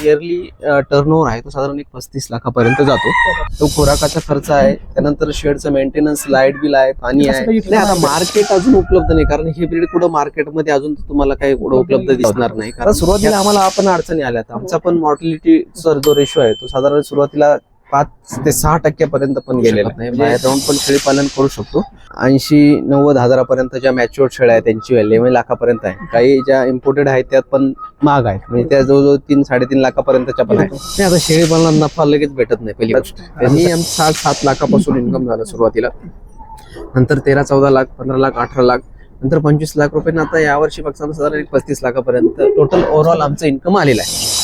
Yearly turnover आहे तो साधारण एक 35 लाखापर्यंत जातो. तो खुराकाचा खर्च आहे, त्यानंतर शेडचं मेंटेनन्स, लाईट बिल आहे, पाणी आहे. नाही आता मार्केट अजून उपलब्ध नाही, कारण हे ब्रीड कुठं मार्केटमध्ये अजून तुम्हाला काही कुठं उपलब्ध दिसणार नाही. कारण सुरुवातीला आम्हाला आपण अडचणी आल्या. आमचा पण मॉर्टिलिटीचा जो रेशो आहे तो साधारण सुरुवातीला 5 ते 6% पर्यंत पण गेलेला नाही. बाहेर राहून पण शेळी पालन करू शकतो. 80-90 हजारापर्यंत ज्या मॅच्युअर्ड शेळ्या आहेत त्यांची व्हॅल्यू 11 लाखापर्यंत आहे. काही ज्या इम्पोर्टेड आहेत त्यात पण महाग आहेत, म्हणजे त्या जवळजवळ 3-3.5 लाखापर्यंतच्या पण आहे. नाही आता शेळी पालनात नफा लगेच भेटत नाही. पहिली गोष्ट त्यांनी 60-7 लाखापासून इन्कम झालं सुरुवातीला, नंतर 13-14 लाख, 15 लाख, 18 लाख, नंतर 25 लाख रुपये. आता यावर्षी फक्त साधारण 35 लाखापर्यंत टोटल ओव्हरऑल आमचं इन्कम आलेलं आहे.